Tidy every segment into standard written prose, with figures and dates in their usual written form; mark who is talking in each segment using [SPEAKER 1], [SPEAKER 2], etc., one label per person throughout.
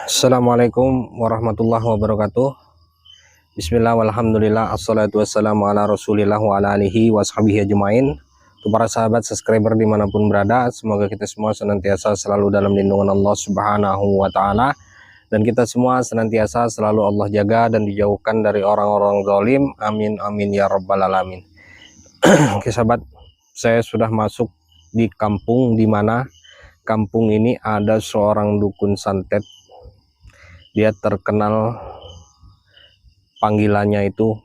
[SPEAKER 1] Assalamualaikum warahmatullahi wabarakatuh. Bismillah walhamdulillah assalatu wassalamu ala rasulillah wa ala alihi washabihi ajmain. Untuk para sahabat subscriber dimanapun berada, semoga kita semua senantiasa selalu dalam lindungan Allah subhanahu wa ta'ala, dan kita semua senantiasa selalu Allah jaga dan dijauhkan dari orang-orang zalim. Amin amin ya rabbal alamin. Oke sahabat, saya sudah masuk di kampung, di mana kampung ini ada seorang dukun santet. Dia terkenal panggilannya itu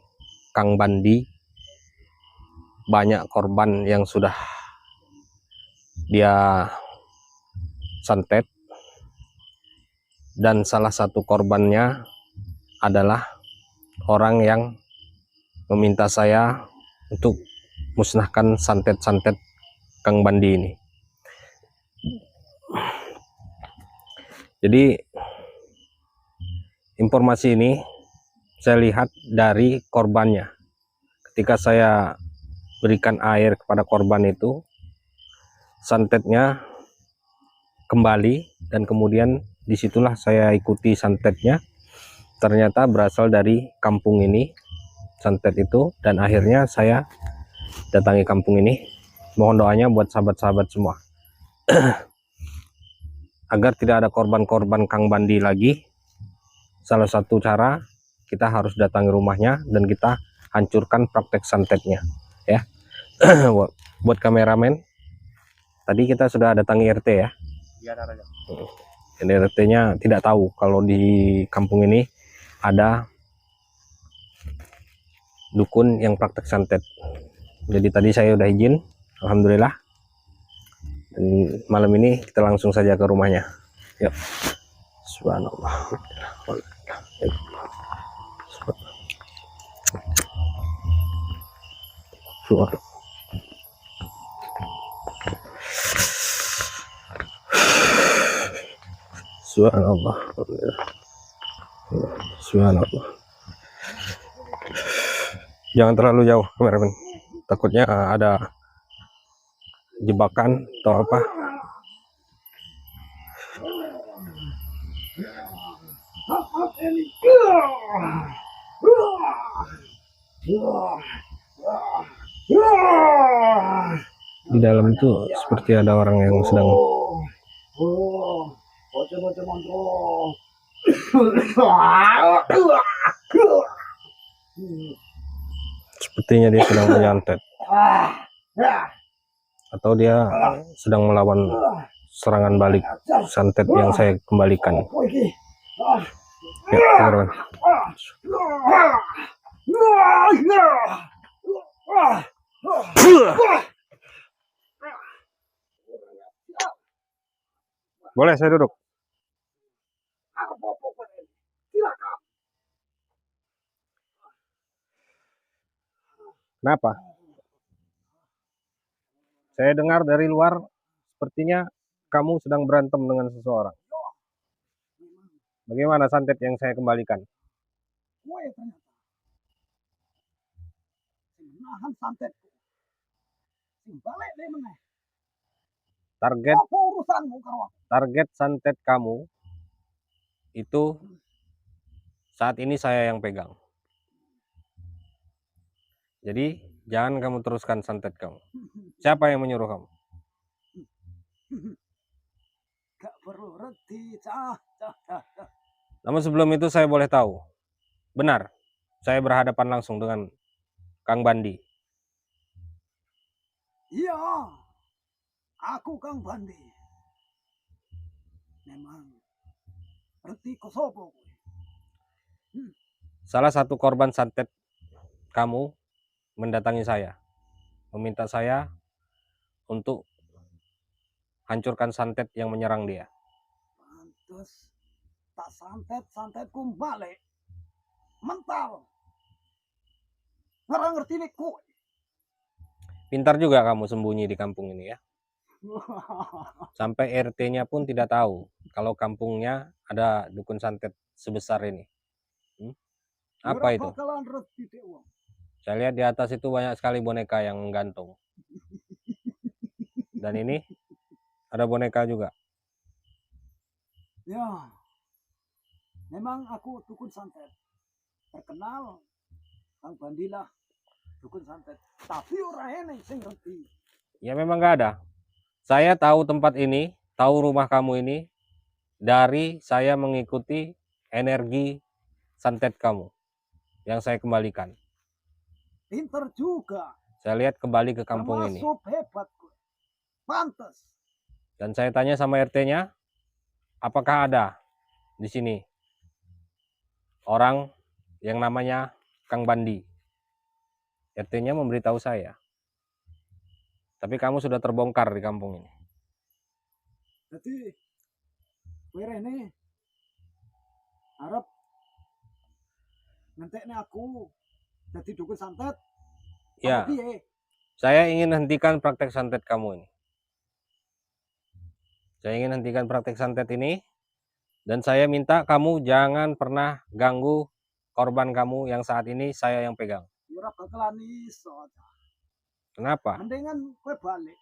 [SPEAKER 1] Kang Bandi. Banyak korban yang sudah dia santet, dan salah satu korbannya adalah orang yang meminta saya untuk musnahkan santet-santet Kang Bandi ini. Jadi informasi ini saya lihat dari korbannya. Ketika saya berikan air kepada korban itu, santetnya kembali, dan kemudian disitulah saya ikuti santetnya. Ternyata berasal dari kampung ini santet itu, dan akhirnya saya datangi kampung ini. Mohon doanya buat sahabat-sahabat semua agar tidak ada korban-korban Kang Bandi lagi. Salah satu cara, kita harus datangi rumahnya dan kita hancurkan praktek santetnya ya. Buat kameramen, tadi kita sudah datangi RT ya. Jadi RT-nya tidak tahu kalau di kampung ini ada dukun yang praktek santet. Jadi tadi saya udah izin, alhamdulillah. Dan malam ini kita langsung saja ke rumahnya. Yuk. Subhanallah. Subhanallah. Subhanallah. Jangan terlalu jauh kameramen, takutnya ada jebakan atau apa. Di dalam itu seperti ada orang yang sedang sepertinya dia sedang menyantet, atau dia sedang melawan serangan balik santet yang saya kembalikan. Ya, teman-teman. Boleh saya duduk? Kenapa? Saya dengar dari luar sepertinya kamu sedang berantem dengan seseorang. Bagaimana santet yang saya kembalikan? Target santet kamu itu saat ini saya yang pegang. Jadi jangan kamu teruskan santet kamu. Siapa yang menyuruh kamu? Namun sebelum itu saya boleh tahu, benar saya berhadapan langsung dengan Kang Bandi?
[SPEAKER 2] Iya, aku Kang Bandi. Memang berarti kosopo.
[SPEAKER 1] Salah satu korban santet kamu mendatangi saya, meminta saya untuk hancurkan santet yang menyerang dia.
[SPEAKER 2] Pantes tak santetku balik mental. Nggak ngerti nih ku.
[SPEAKER 1] Pintar juga kamu sembunyi di kampung ini ya. Sampai RT-nya pun tidak tahu kalau kampungnya ada dukun santet sebesar ini. Apa itu? Saya lihat di atas itu banyak sekali boneka yang gantung. Dan ini ada boneka juga.
[SPEAKER 2] Ya, Memang aku dukun santet. Terkenal Kang Bandilah dukun santet. Tapi orang ini sing ngerti.
[SPEAKER 1] Ya memang nggak ada. Saya tahu tempat ini, tahu rumah kamu ini dari saya mengikuti energi santet kamu yang saya kembalikan.
[SPEAKER 2] Pinter juga.
[SPEAKER 1] Saya lihat kembali ke kampung ini.
[SPEAKER 2] Termasuk hebat gue. Pantes.
[SPEAKER 1] Dan saya tanya sama RT-nya, apakah ada di sini orang yang namanya Kang Bandi? RT-nya memberitahu saya. Tapi kamu sudah terbongkar di kampung ini.
[SPEAKER 2] Jadi gue ini harap ngentekne aku jadi dukun santet.
[SPEAKER 1] Ya,
[SPEAKER 2] Apa piye?
[SPEAKER 1] saya ingin hentikan praktek santet kamu ini. Saya ingin hentikan praktek santet ini. Dan saya minta kamu jangan pernah ganggu korban kamu yang saat ini saya yang pegang.
[SPEAKER 2] Ora bakalan iso.
[SPEAKER 1] Kenapa?
[SPEAKER 2] Mendingan gue balik.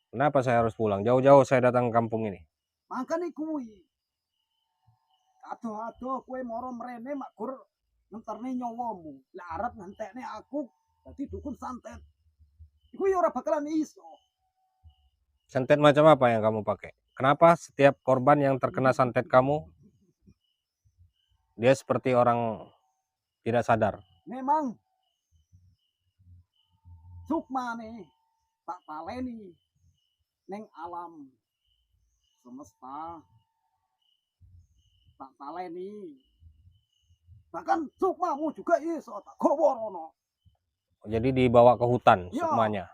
[SPEAKER 1] Kenapa saya harus pulang? Jauh-jauh saya datang ke kampung ini.
[SPEAKER 2] Makanya kuwi. Aduh-aduh kue moro mrene makur ngenterne nyawamu. Lah arep ngentekne aku dadi dukun santet. Iku ya ora bakalan iso.
[SPEAKER 1] Santet macam apa yang kamu pakai? Kenapa setiap korban yang terkena santet kamu, dia seperti orang tidak sadar?
[SPEAKER 2] Memang sukmane tak taleni neng alam semesta tak taleni. Bahkan sukmamu juga iso tak goworono.
[SPEAKER 1] Jadi dibawa ke hutan
[SPEAKER 2] Ya.
[SPEAKER 1] sukmanya.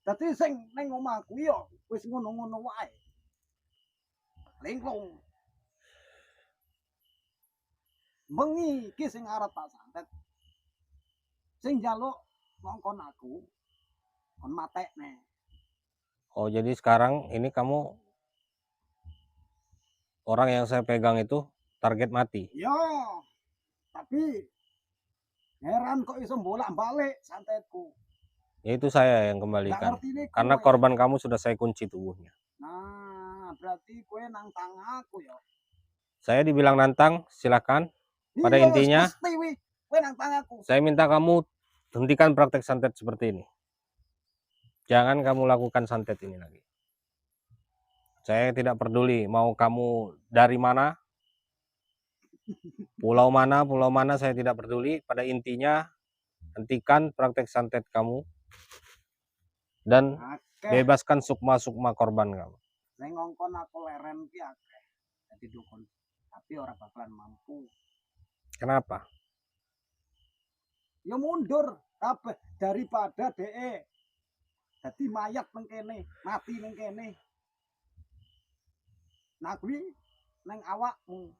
[SPEAKER 2] Dadi sing ning omahku ya wis ngono-ngono wae. Linglung. Bengi iki sing arep tak santet. Sing njaluk ngongkon aku kon matekne.
[SPEAKER 1] Oh, jadi sekarang ini kamu orang yang saya pegang itu target mati.
[SPEAKER 2] Ya. Tapi heran kok iso bolak-balik santetku.
[SPEAKER 1] Ya itu saya yang
[SPEAKER 2] Gak
[SPEAKER 1] kembalikan.
[SPEAKER 2] ngertine
[SPEAKER 1] Karena
[SPEAKER 2] kowe.
[SPEAKER 1] korban kamu sudah saya kunci tubuhnya.
[SPEAKER 2] Nah, berarti kue nantang aku ya.
[SPEAKER 1] Saya dibilang nantang, silakan. Pada
[SPEAKER 2] Iya,
[SPEAKER 1] intinya,
[SPEAKER 2] mesti wi. Kue nantang aku.
[SPEAKER 1] saya minta kamu hentikan praktek santet seperti ini. Jangan kamu lakukan santet ini lagi. Saya tidak peduli mau kamu dari mana, pulau mana saya tidak peduli. Pada intinya, hentikan praktek santet kamu dan
[SPEAKER 2] Akeh.
[SPEAKER 1] bebaskan sukma-sukma korban kamu.
[SPEAKER 2] Sing ngongkon aku leren ki akeh. Dadi dukun. Tapi ora bakalan mampu.
[SPEAKER 1] Kenapa?
[SPEAKER 2] Ya mundur kabeh daripada DE. Dadi mayat nang kene, mati nang kene. Nah kuwi nang awakmu.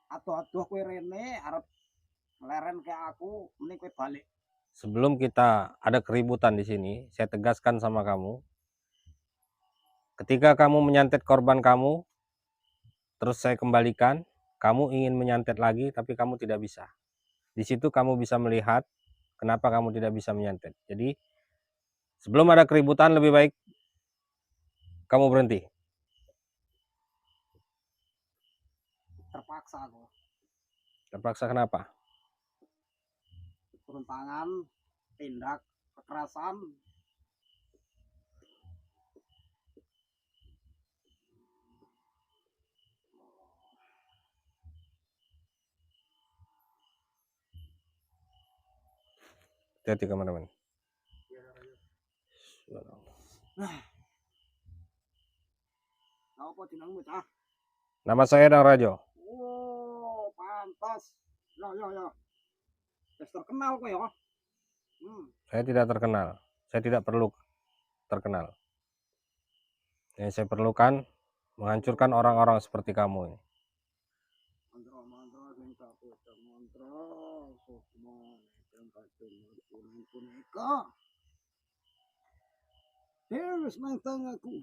[SPEAKER 2] Aduh-aduh kowe rene arep leren ke aku, mending kowe balik.
[SPEAKER 1] Sebelum kita ada keributan di sini, saya tegaskan sama kamu. Ketika kamu menyantet korban kamu, terus saya kembalikan, kamu ingin menyantet lagi, tapi kamu tidak bisa. Di situ kamu bisa melihat kenapa kamu tidak bisa menyantet. Jadi, sebelum ada keributan, lebih baik kamu berhenti.
[SPEAKER 2] Terpaksa aku.
[SPEAKER 1] Terpaksa kenapa?
[SPEAKER 2] Turun tangan, tindak kekerasan.
[SPEAKER 1] Hati-hati teman-teman.
[SPEAKER 2] Nah. Apa jenengmu, Cah?
[SPEAKER 1] Nama saya Dang Rajo.
[SPEAKER 2] Oh, pantas. Ya. Wis terkenal kok ya.
[SPEAKER 1] Saya tidak terkenal. Saya tidak perlu terkenal. Yang saya perlukan menghancurkan orang-orang seperti kamu ini.
[SPEAKER 2] Mantra-mantra sing tak puter mantra sukma sing kacung punika. Wis nantang aku.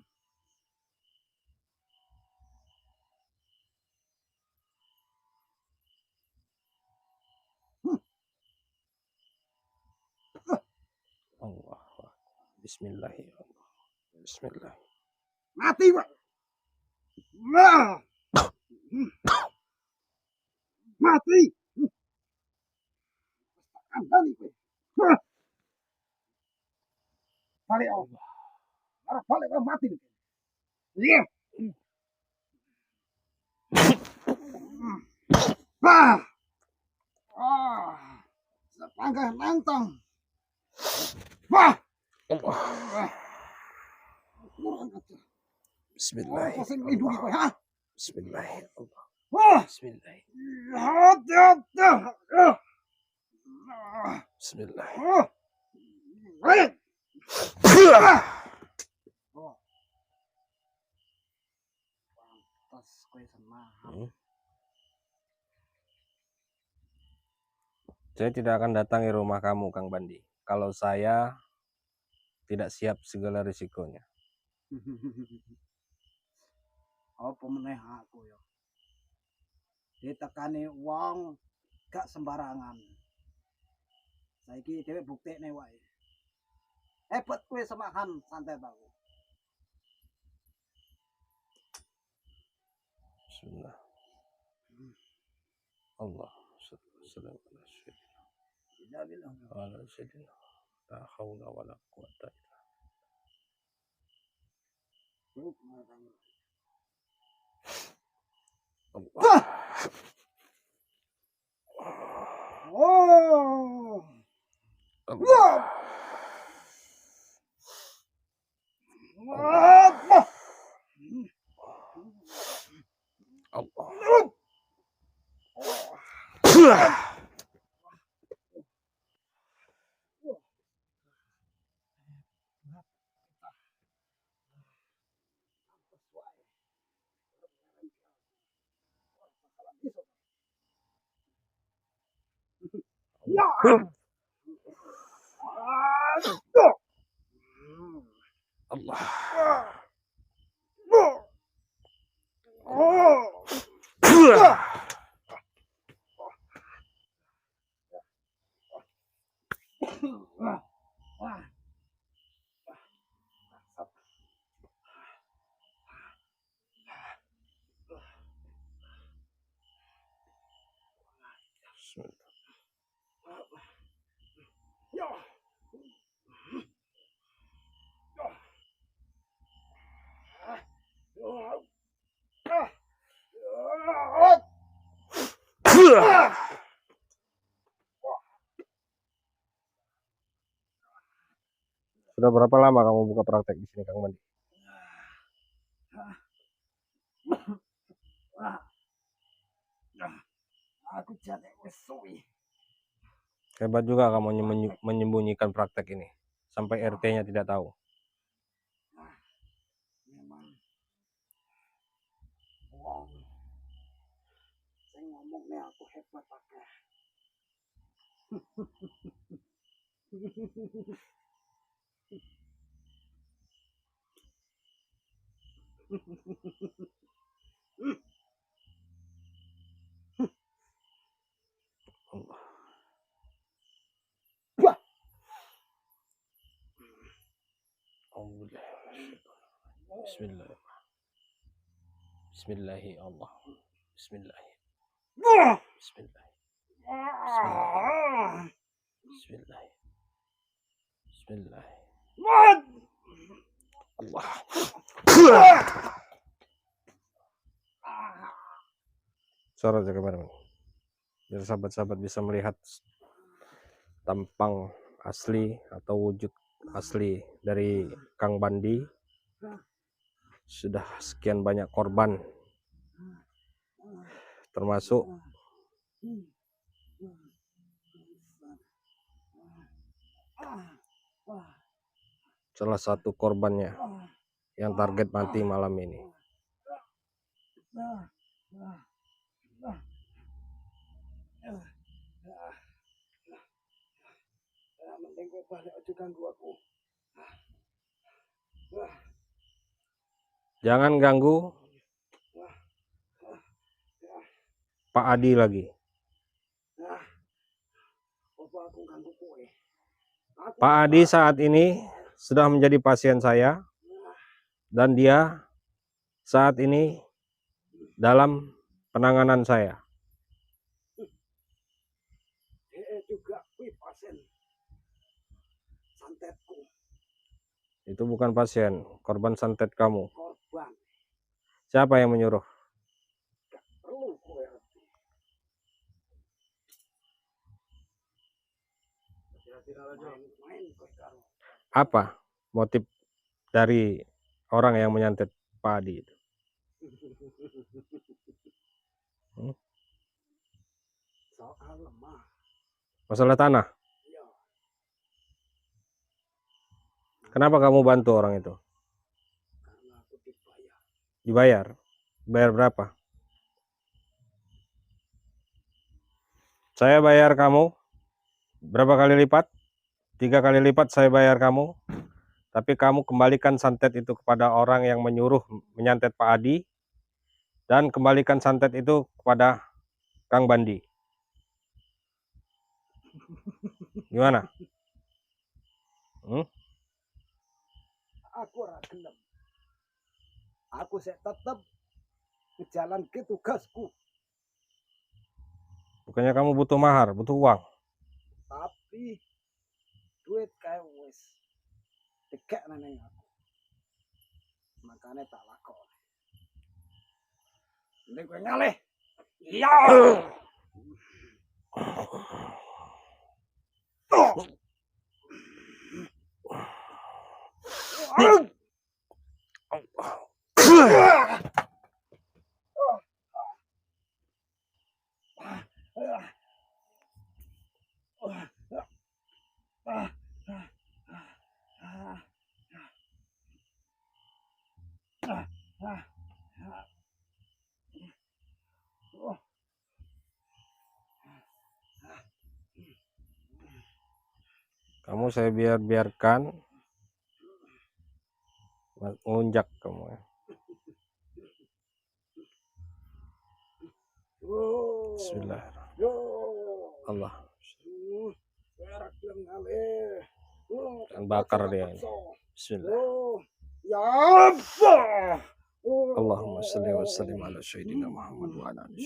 [SPEAKER 1] Allah. Bismillahirrahmanirrahim. Bismillah.
[SPEAKER 2] Mati, Pak. Nah. Mati. Kandani kowe. Hah. Balik om. Arep balik kowe mati. Iya. Ah. Ah. Sepangga nantang. Wah. Kurang ajar.
[SPEAKER 1] Bismillah.
[SPEAKER 2] Apa sing nglindungi kowe, ha?
[SPEAKER 1] Bismillah. Allah.
[SPEAKER 2] Wah.
[SPEAKER 1] Bismillah.
[SPEAKER 2] Hati-hati.
[SPEAKER 1] Bismillah.
[SPEAKER 2] Ayo. Pantas kowe semangat.
[SPEAKER 1] Saya tidak akan datangi rumah kamu, Kang Bandi, kalau saya tidak siap segala risikonya.
[SPEAKER 2] Apa meneh aku ya? Ditekani wong gak sembarangan. Saiki dhewe buktekne wae. Hebat kowe semahan santet aku.
[SPEAKER 1] Bismillah. Allah. Assalamualaikum. Ala sayyidina. La haula wala quwata Allah.
[SPEAKER 2] Oh.
[SPEAKER 1] Allah. Allah.
[SPEAKER 2] Ya.
[SPEAKER 1] Allah. Sudah berapa lama kamu buka praktek di sini, Kang Bandi?
[SPEAKER 2] Aku jadi wis suwi.
[SPEAKER 1] Hebat juga kamu menyembunyikan praktek ini sampai RT-nya tidak tahu.
[SPEAKER 2] Memang wong sing ngomongnya aku hebat akeh.
[SPEAKER 1] Allah.
[SPEAKER 2] Wah.
[SPEAKER 1] Bismillah. Bismillahi Allah. Bismillahi.
[SPEAKER 2] Wah.
[SPEAKER 1] Bismillah.
[SPEAKER 2] Ah.
[SPEAKER 1] Bismillah. Bismillah.
[SPEAKER 2] Wah.
[SPEAKER 1] Allah. Suara aja kameramen, biar sahabat-sahabat bisa melihat tampang asli atau wujud asli dari Kang Bandi. Sudah sekian banyak korban, termasuk salah satu korbannya yang target mati malam ini.
[SPEAKER 2] Mending kowe balik aja ganggu aku.
[SPEAKER 1] Jangan ganggu Pak Adi lagi.
[SPEAKER 2] Apa aku ganggu kowe?
[SPEAKER 1] Pak Adi saat ini sudah menjadi pasien saya dan dia saat ini dalam penanganan saya. Itu bukan pasien, korban santet kamu.
[SPEAKER 2] Korban.
[SPEAKER 1] Siapa yang menyuruh?
[SPEAKER 2] Perlu kowe ngerti. Main kowe karo.
[SPEAKER 1] Apa motif dari orang yang menyantet Pak Adi itu?
[SPEAKER 2] Soal lemah.
[SPEAKER 1] Masalah tanah.
[SPEAKER 2] Ya,
[SPEAKER 1] Kenapa kamu bantu orang itu?
[SPEAKER 2] karena aku dibayar.
[SPEAKER 1] Dibayar? Bayar berapa? Saya bayar kamu berapa kali lipat? 3 kali lipat saya bayar kamu. Tapi kamu kembalikan santet itu kepada orang yang menyuruh menyantet Pak Adi. Dan kembalikan santet itu kepada Kang Bandi. Gimana?
[SPEAKER 2] Aku ora gelem. Aku sik tetep ngejalanke tugasku,
[SPEAKER 1] Bukannya kamu butuh mahar, butuh uang.
[SPEAKER 2] tapi duit kae wis dikek nang aku. Makanya tak lakoni. Ini kowe ngalih. Iya.
[SPEAKER 1] Kamu saya biarkan ngelunjak kamu ya. Bismillahirrahmanirrahim. Allah. Dan bakar dia ini. Bismillah.
[SPEAKER 2] Ya Allah.
[SPEAKER 1] Allahumma salli wa sallim ala sayyidina Muhammad wa ala alihi.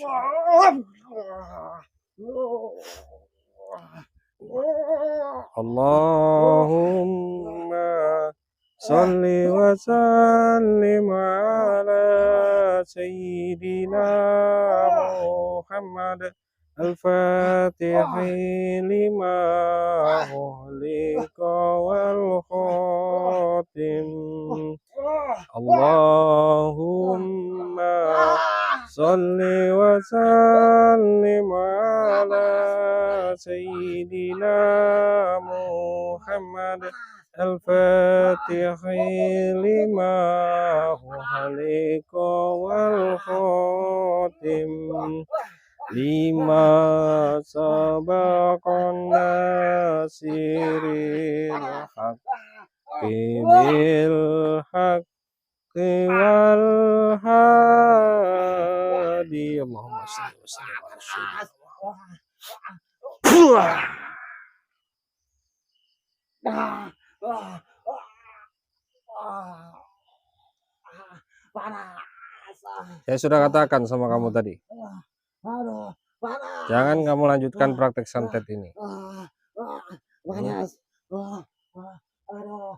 [SPEAKER 1] Allahumma salli wa sallim ala sayyidina Muhammad al-Fatihi lima uhlika wal khatim. Allahumma salli wa sallim ala sayyidina Muhammad al-Fatihi lima uhlika wal khatim lima sabaqan nasiril haqqi bil haqqi wal hadi. Allahumma shalli wa sallim ala sayyidina Saya sudah katakan sama kamu tadi,
[SPEAKER 2] Aduh, panas.
[SPEAKER 1] jangan kamu lanjutkan praktek santet ini.
[SPEAKER 2] Panas. Aduh.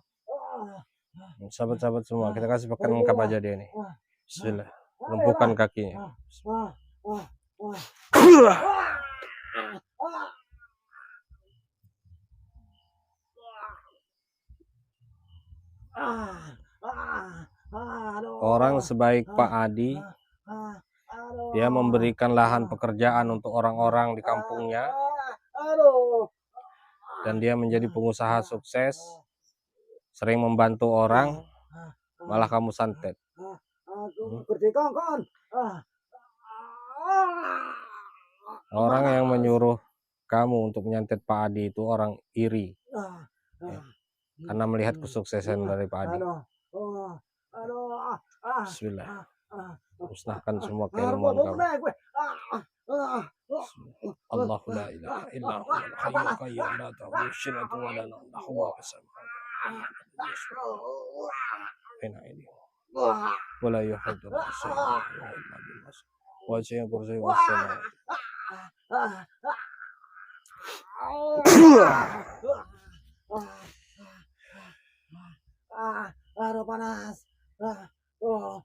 [SPEAKER 1] Sahabat-sahabat semua, kita kasih pakai lengkap aja dia nih. Bismillah. Lumpuhkan kakinya. Orang sebaik Pak Adi, dia memberikan lahan pekerjaan untuk orang-orang di kampungnya, dan dia menjadi pengusaha sukses, sering membantu orang, malah kamu santet. Orang yang menyuruh kamu untuk menyantet Pak Adi itu orang iri, ya, karena melihat kesuksesan dari Pak Adi. Bismillah. Musnahkan semua keilmuan kamu. Allahu la ilaha illa huwal hayyul qayyum la ta'khudhuhu sinatun wa la nawm lahu ma fis samawati wa la yuhaddu shay'un illa billah wa wasi'a kursiyyu was-samawati.
[SPEAKER 2] Aduh panas. Aduh.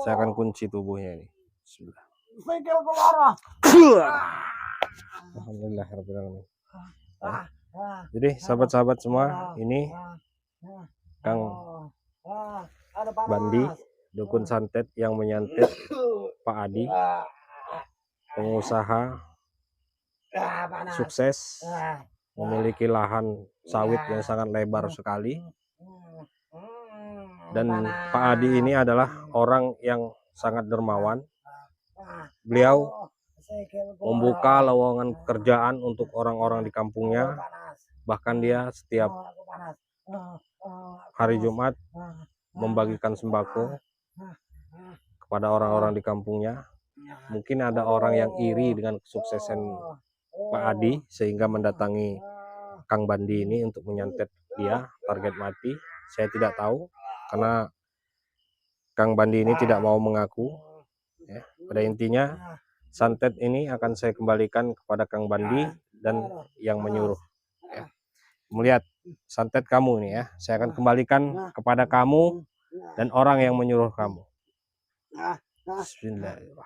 [SPEAKER 1] Saya akan kunci tubuhnya ini. Bismillah.
[SPEAKER 2] Sikil keluar.
[SPEAKER 1] Alhamdulillahirrahmanirrahim. Jadi sahabat-sahabat semua, ini Kang Bandi, dukun santet yang menyantet Pak Adi, pengusaha sukses, memiliki lahan sawit yang sangat lebar sekali. Dan Pak Adi ini adalah orang yang sangat dermawan. Beliau membuka lowongan pekerjaan untuk orang-orang di kampungnya. Bahkan dia setiap hari Jumat membagikan sembako kepada orang-orang di kampungnya. Mungkin ada orang yang iri dengan kesuksesan Pak Adi sehingga mendatangi Kang Bandi ini untuk menyantet dia, target mati. Saya tidak tahu karena Kang Bandi ini tidak mau mengaku. Ya, pada intinya santet ini akan saya kembalikan kepada Kang Bandi dan yang menyuruh. Ya. Melihat santet kamu nih ya, saya akan kembalikan kepada kamu dan orang yang menyuruh kamu. Bismillahirrahmanirrahim.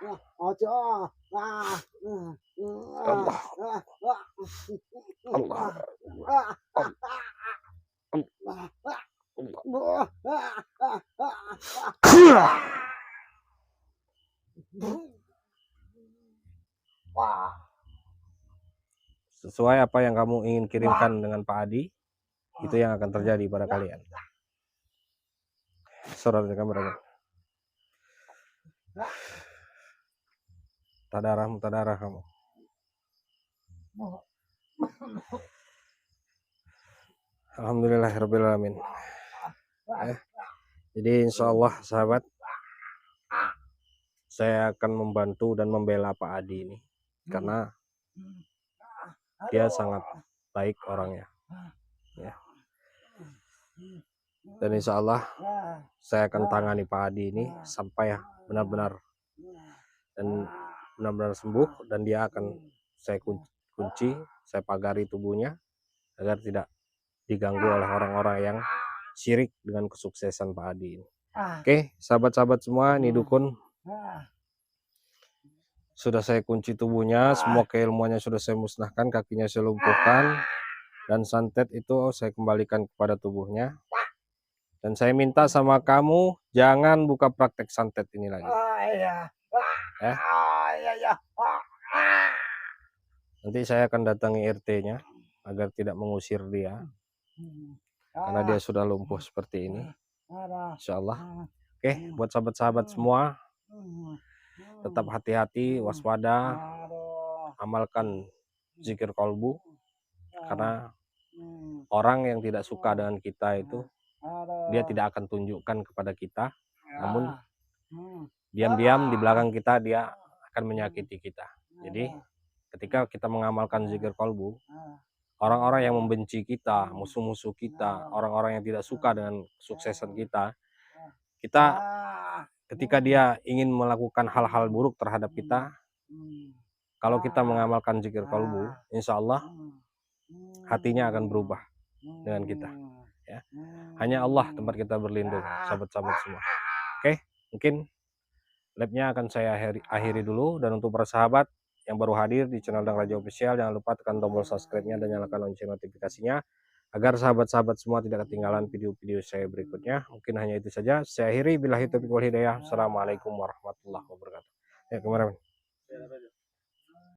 [SPEAKER 1] Allah. Sesuai apa yang kamu ingin kirimkan dengan Pak Adi, itu yang akan terjadi pada kalian. Surat kamera. Mutadarah kamu. Alhamdulillahirrahmanirrahim. Jadi insya Allah sahabat, saya akan membantu dan membela Pak Adi ini karena dia sangat baik orangnya. Ya. Dan insya Allah saya akan tangani Pak Adi ini sampai benar-benar sembuh, dan dia akan saya kunci, saya pagari tubuhnya agar tidak diganggu oleh orang-orang yang syirik dengan kesuksesan Pak Adi ini. Oke, sahabat-sahabat semua, ini dukun sudah saya kunci tubuhnya, semua keilmuannya sudah saya musnahkan, kakinya saya lumpuhkan, dan santet itu saya kembalikan kepada tubuhnya. Dan saya minta sama kamu jangan buka praktek santet ini lagi. Ya. Nanti saya akan datangi RT-nya agar tidak mengusir dia, karena dia sudah lumpuh seperti ini. Insya Allah. Oke, buat sahabat-sahabat semua, tetap hati-hati, waspada, amalkan zikir kolbu, karena orang yang tidak suka dengan kita itu dia tidak akan tunjukkan kepada kita, namun diam-diam di belakang kita dia akan menyakiti kita. Jadi ketika kita mengamalkan zikir kolbu, orang-orang yang membenci kita, musuh-musuh kita, orang-orang yang tidak suka dengan kesuksesan kita, ketika dia ingin melakukan hal-hal buruk terhadap kita, kalau kita mengamalkan zikir kolbu, insya Allah hatinya akan berubah dengan kita. Ya. Hanya Allah tempat kita berlindung, sahabat-sahabat semua. Oke, mungkin live-nya akan saya akhiri dulu, dan untuk para sahabat yang baru hadir di channel Dang Raja Official, jangan lupa tekan tombol subscribe-nya dan nyalakan lonceng notifikasinya agar sahabat-sahabat semua tidak ketinggalan video-video saya berikutnya. Mungkin hanya itu saja. Saya akhiri, billahi taufiq wal hidayah. Assalamualaikum warahmatullahi wabarakatuh. Ya, kemarin.